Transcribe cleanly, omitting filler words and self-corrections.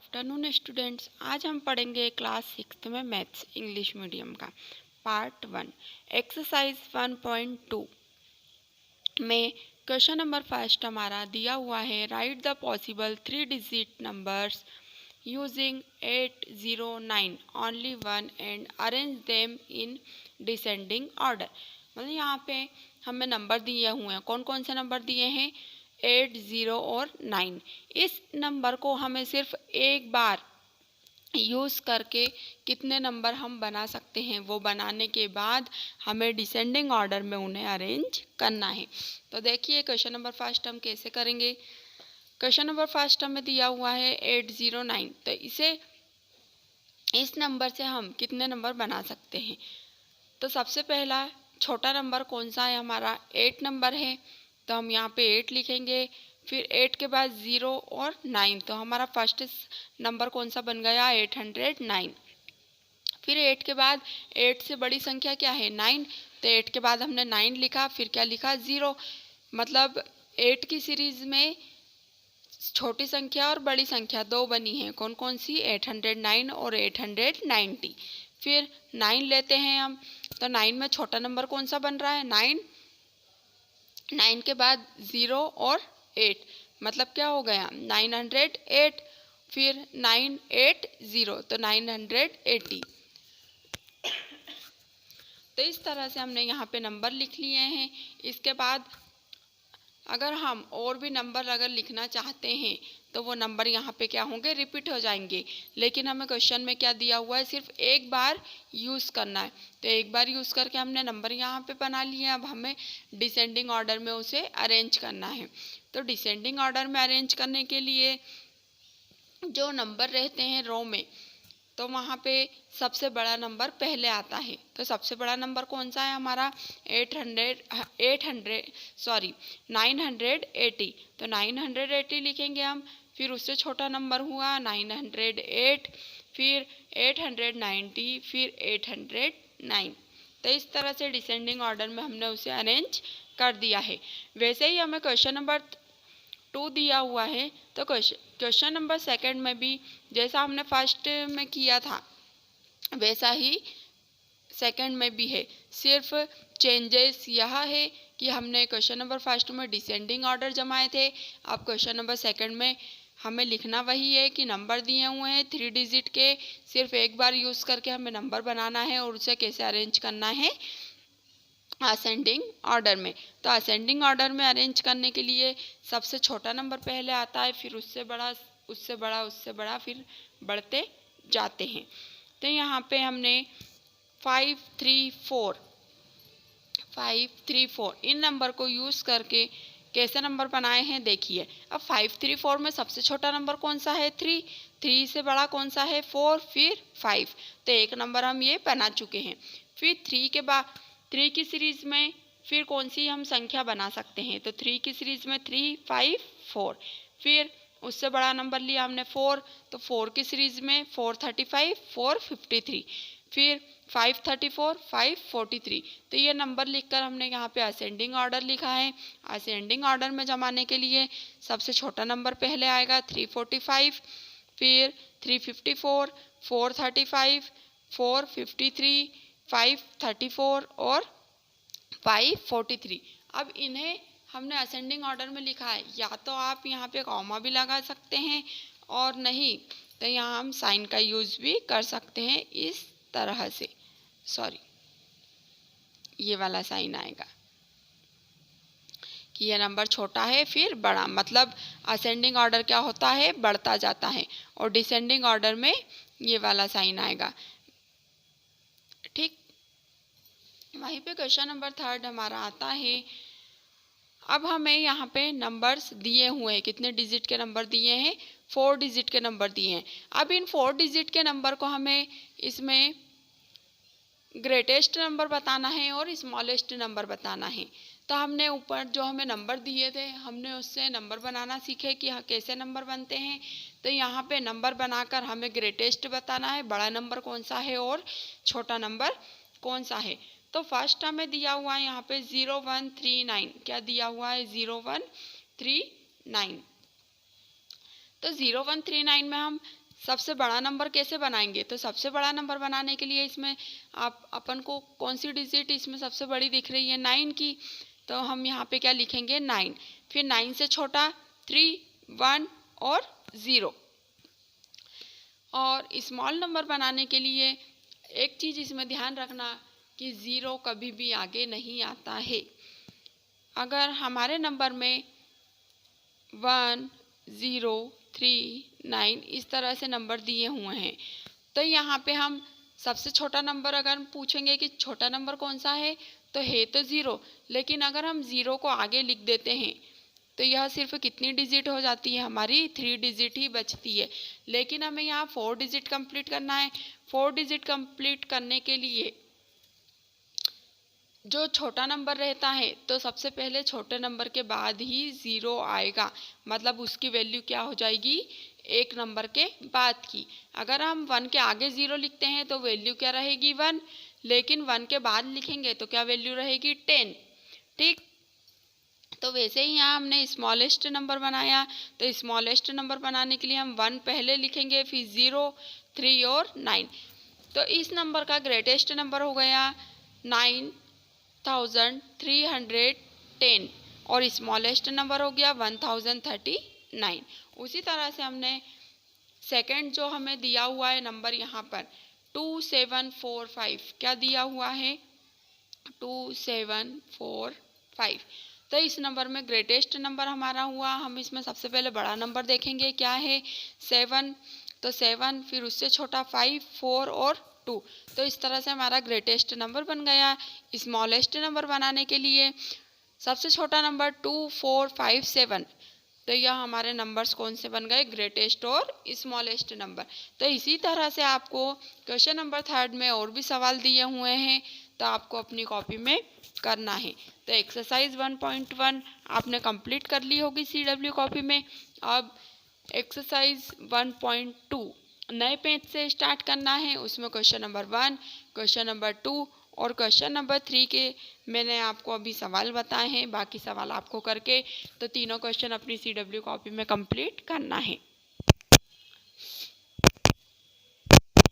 Afternoon students, आज हम पढ़ेंगे क्लास 6 में मैथ्स इंग्लिश मीडियम का पार्ट 1 एक्सरसाइज 1.2 में क्वेश्चन नंबर फर्स्ट हमारा दिया हुआ है। Right the possible 3 digit numbers using 8, 0, 9 only one and arrange them in descending order. मतलब यहाँ पे हमें नंबर दिए हुए हैं। कौन कौन से नंबर दिए हैं? 8, 0 और 9। इस नंबर को हमें सिर्फ एक बार यूज़ करके कितने नंबर हम बना सकते हैं, वो बनाने के बाद हमें डिसेंडिंग ऑर्डर में उन्हें अरेंज करना है। तो देखिए क्वेश्चन नंबर फर्स्ट हम कैसे करेंगे। क्वेश्चन नंबर फर्स्ट हमें दिया हुआ है 809। तो इस नंबर से हम कितने नंबर बना सकते हैं? तो सबसे पहला छोटा नंबर कौन सा है? हमारा 8 नंबर है, तो हम यहाँ पे 8 लिखेंगे। फिर 8 के बाद 0 और 9, तो हमारा फर्स्ट नंबर कौन सा बन गया? 809। फिर 8 के बाद 8 से बड़ी संख्या क्या है? 9। तो 8 के बाद हमने 9 लिखा, फिर क्या लिखा? 0। मतलब 8 की सीरीज में छोटी संख्या और बड़ी संख्या दो बनी है। कौन कौन सी? 809 और 890। फिर 9 लेते हैं हम, तो 9 में छोटा नंबर कौन सा बन रहा है? 9। 9 के बाद 0 और 8, मतलब क्या हो गया? 908। फिर 980, तो 980। तो इस तरह से हमने यहाँ पे नंबर लिख लिए हैं। इसके बाद अगर हम और भी नंबर अगर लिखना चाहते हैं तो वो नंबर यहाँ पे क्या होंगे? रिपीट हो जाएंगे। लेकिन हमें क्वेश्चन में क्या दिया हुआ है? सिर्फ एक बार यूज़ करना है। तो एक बार यूज़ करके हमने नंबर यहाँ पे बना लिए। अब हमें डिसेंडिंग ऑर्डर में उसे अरेंज करना है। तो डिसेंडिंग ऑर्डर में अरेंज करने के लिए जो नंबर रहते हैं रो में, तो वहाँ पे सबसे बड़ा नंबर पहले आता है। तो सबसे बड़ा नंबर कौन सा है हमारा? 980। तो 980 लिखेंगे हम। फिर उससे छोटा नंबर हुआ 908, फिर 890, फिर 809। तो इस तरह से डिसेंडिंग ऑर्डर में हमने उसे अरेंज कर दिया है। वैसे ही हमें क्वेश्चन नंबर 2 दिया हुआ है। तो क्वेश्चन नंबर सेकंड में भी जैसा हमने फर्स्ट में किया था वैसा ही सेकंड में भी है। सिर्फ चेंजेस यह है कि हमने क्वेश्चन नंबर फर्स्ट में डिसेंडिंग ऑर्डर जमाए थे। अब क्वेश्चन नंबर सेकंड में हमें लिखना वही है कि नंबर दिए हुए हैं 3 डिजिट के, सिर्फ एक बार यूज़ करके हमें नंबर बनाना है और उसे कैसे अरेंज करना है? असेंडिंग ऑर्डर में। तो असेंडिंग ऑर्डर में अरेंज करने के लिए सबसे छोटा नंबर पहले आता है, फिर उससे बड़ा, उससे बड़ा, उससे बड़ा, फिर बढ़ते जाते हैं। तो यहाँ पे हमने 5, 3, 4 इन नंबर को यूज़ करके कैसे नंबर बनाए हैं देखिए। अब 5, 3, 4 में सबसे छोटा नंबर कौन सा है? 3। 3 से बड़ा कौन सा है? 4, फिर 5। तो एक नंबर हम ये बना चुके हैं। फिर 3 के बाद 3 की सीरीज़ में फिर कौन सी हम संख्या बना सकते हैं? तो 3 की सीरीज़ में 3, 5, 4। फिर उससे बड़ा नंबर लिया हमने 4, तो 4 की सीरीज़ में 435, 453। फिर 534, 543। तो ये नंबर लिखकर हमने यहाँ पे असेंडिंग ऑर्डर लिखा है। असेंडिंग ऑर्डर में जमाने के लिए सबसे छोटा नंबर पहले आएगा 345, फिर 354, 435, 453, 534 और 543। अब इन्हें हमने असेंडिंग ऑर्डर में लिखा है। या तो आप यहाँ पे कॉमा भी लगा सकते हैं और नहीं तो यहाँ हम साइन का यूज़ भी कर सकते हैं। इस तरह से, सॉरी, ये वाला साइन आएगा कि यह नंबर छोटा है फिर बड़ा, मतलब असेंडिंग ऑर्डर क्या होता है? बढ़ता जाता है। और डिसेंडिंग ऑर्डर में ये वाला साइन आएगा। ठीक, वहीं पे क्वेश्चन नंबर थर्ड हमारा आता है। अब हमें यहाँ पे नंबर्स दिए हुए हैं। कितने डिजिट के नंबर दिए हैं? 4 डिजिट के नंबर दिए हैं। अब इन 4 डिजिट के नंबर को हमें इसमें ग्रेटेस्ट नंबर बताना है और स्मॉलेस्ट नंबर बताना है। तो हमने ऊपर जो हमें नंबर दिए थे हमने उससे नंबर बनाना सीखे कि हाँ कैसे नंबर बनते हैं। तो यहाँ पे नंबर बनाकर हमें ग्रेटेस्ट बताना है, बड़ा नंबर कौन सा है और छोटा नंबर कौन सा है। तो फर्स्ट हमें दिया हुआ है यहाँ पे 0139। क्या दिया हुआ है? 0139। तो 0139 में हम सबसे बड़ा नंबर कैसे बनाएंगे? तो सबसे बड़ा नंबर बनाने के लिए इसमें आप अपन को कौन सी डिजिट इसमें सबसे बड़ी दिख रही है? 9 की। तो हम यहाँ पे क्या लिखेंगे? 9। फिर 9 से छोटा 3, 1 और 0। और स्मॉल नंबर बनाने के लिए एक चीज़ इसमें ध्यान रखना कि 0 कभी भी आगे नहीं आता है। अगर हमारे नंबर में 1, 0, 3, 9 इस तरह से नंबर दिए हुए हैं, तो यहाँ पे हम सबसे छोटा नंबर अगर पूछेंगे कि छोटा नंबर कौन सा है, तो है तो 0, लेकिन अगर हम 0 को आगे लिख देते हैं तो यह सिर्फ कितनी डिजिट हो जाती है? हमारी 3 डिजिट ही बचती है। लेकिन हमें यहाँ 4 डिजिट कंप्लीट करना है। 4 डिजिट कंप्लीट करने के लिए जो छोटा नंबर रहता है तो सबसे पहले छोटे नंबर के बाद ही 0 आएगा, मतलब उसकी वैल्यू क्या हो जाएगी? एक नंबर के बाद की। अगर हम 1 के आगे 0 लिखते हैं तो वैल्यू क्या रहेगी? 1। लेकिन 1 के बाद लिखेंगे तो क्या वैल्यू रहेगी? 10। ठीक। तो वैसे ही यहाँ हमने स्मॉलेस्ट नंबर बनाया, तो स्मॉलेस्ट नंबर बनाने के लिए हम 1 पहले लिखेंगे, फिर 0, 3 और 9। तो इस नंबर का ग्रेटेस्ट नंबर हो गया 9310 और स्मॉलेस्ट नंबर हो गया 1039। उसी तरह से हमने सेकंड जो हमें दिया हुआ है नंबर यहाँ पर 2745, क्या दिया हुआ है? 2745। तो इस नंबर में ग्रेटेस्ट नंबर हमारा हुआ। हम इसमें सबसे पहले बड़ा नंबर देखेंगे, क्या है? 7। तो 7, फिर उससे छोटा 5, 4 और 2। तो इस तरह से हमारा ग्रेटेस्ट नंबर बन गया। स्मॉलेस्ट नंबर बनाने के लिए सबसे छोटा नंबर 2, 4, 5, 7। तो यह हमारे नंबर्स कौन से बन गए? ग्रेटेस्ट और स्मॉलेस्ट नंबर। तो इसी तरह से आपको क्वेश्चन नंबर 3 में और भी सवाल दिए हुए हैं, तो आपको अपनी कॉपी में करना है। तो एक्सरसाइज 1.1 आपने कंप्लीट कर ली होगी CW कॉपी में। अब एक्सरसाइज 1.2 नए पेज से स्टार्ट करना है। उसमें क्वेश्चन नंबर 1, क्वेश्चन नंबर 2 और क्वेश्चन नंबर 3 के मैंने आपको अभी सवाल बताए हैं। बाकी सवाल आपको करके तो तीनों क्वेश्चन अपनी CW कॉपी में कंप्लीट करना है।